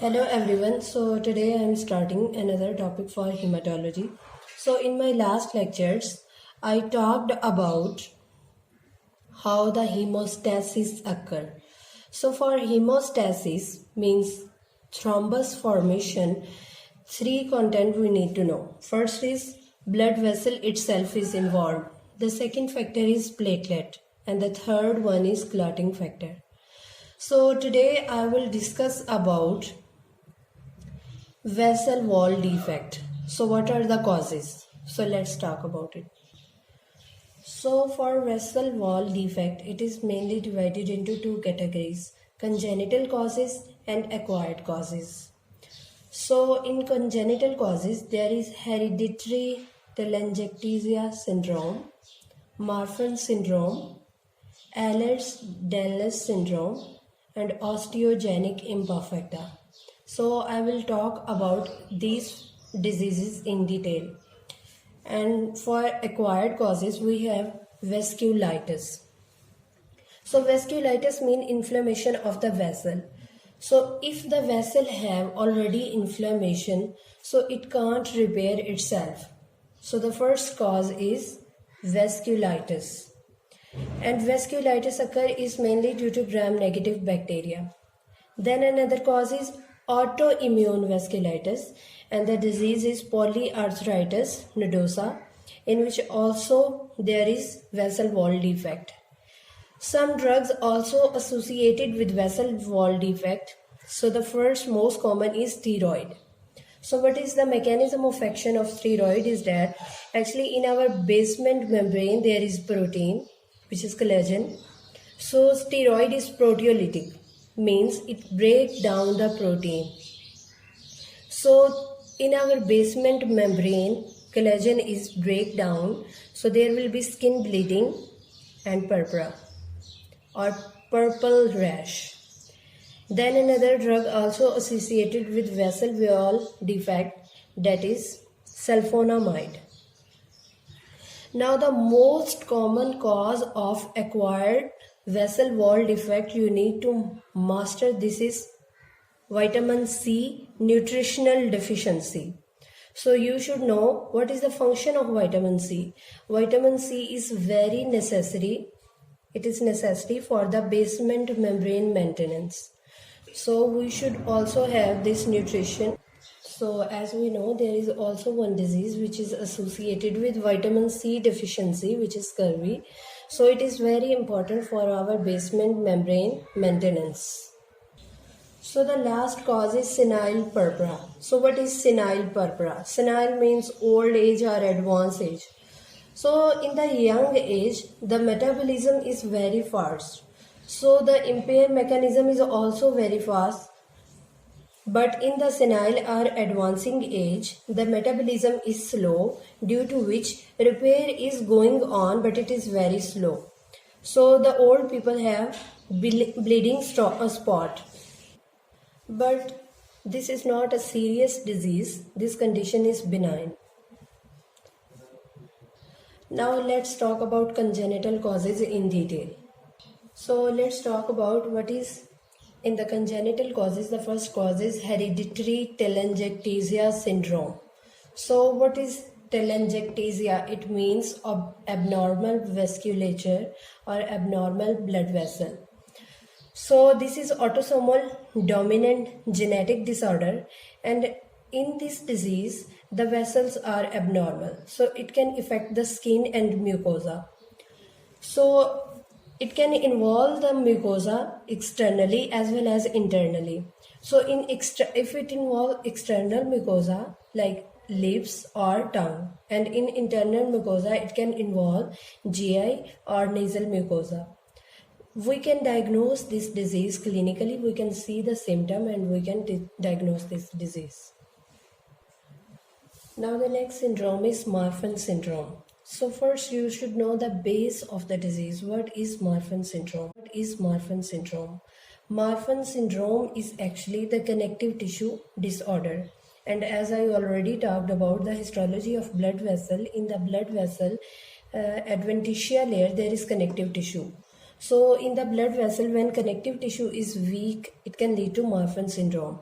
Hello everyone. So today I am starting another topic for hematology. So in my last lectures I talked about how the hemostasis occur. So for hemostasis means thrombus formation, three content we need to know. First is blood vessel itself is involved. The second factor is platelet and the third one is clotting factor. So today I will discuss about vessel wall defect. So what are the causes? So let's talk about it. So for vessel wall defect, it is mainly divided into two categories: congenital causes and acquired causes. So in congenital causes, there is hereditary telangiectasia syndrome, Marfan syndrome, Ehlers-Danlos syndrome, and osteogenic imperfecta. So I will talk about these diseases in detail. And for acquired causes, we have vasculitis. So vasculitis means inflammation of the vessel. So if the vessel have already inflammation, so it can't repair itself. So the first cause is vasculitis. And vasculitis occur is mainly due to gram-negative bacteria. Then another cause is autoimmune vasculitis, and the disease is polyarthritis nodosa, in which also there is vessel wall defect. Some drugs also associated with vessel wall defect. So the first most common is steroid. So what is the mechanism of action of steroid is that actually in our basement membrane there is protein which is collagen. So steroid is proteolytic, means it breaks down the protein. So in our basement membrane collagen is break down, so there will be skin bleeding and purpura or purple rash. Then another drug also associated with vessel wall defect, that is sulfonamide. Now the most common cause of acquired vessel wall defect you need to master this is vitamin C nutritional deficiency. So you should know what is the function of vitamin C. Vitamin C is very necessary. It is necessary for the basement membrane maintenance. So we should also have this nutrition. So as we know, there is also one disease which is associated with vitamin C deficiency, which is scurvy. So it is very important for our basement membrane maintenance. So the last cause is senile purpura. So what is senile purpura? Senile means old age or advanced age. So in the young age, the metabolism is very fast. So the impaired mechanism is also very fast. But in the senile or advancing age, the metabolism is slow, due to which repair is going on but it is very slow. So the old people have bleeding spot. But this is not a serious disease. This condition is benign. Now let's talk about congenital causes in detail. So let's talk about what is in the congenital causes. The first cause is hereditary telangiectasia syndrome. So what is telangiectasia? It means abnormal vasculature or abnormal blood vessel. So this is autosomal dominant genetic disorder, and in this disease the vessels are abnormal. So it can affect the skin and mucosa. So it can involve the mucosa externally as well as internally. So if it involves external mucosa like lips or tongue, and in internal mucosa it can involve GI or nasal mucosa. We can diagnose this disease clinically. We can see the symptom and we can diagnose this disease. Now the next syndrome is Marfan syndrome. So first you should know the base of the disease. What is Marfan syndrome? What is Marfan syndrome? Marfan syndrome is actually the connective tissue disorder. And as I already talked about the histology of blood vessel, in the blood vessel adventitia layer there is connective tissue. So in the blood vessel, when connective tissue is weak, it can lead to Marfan syndrome.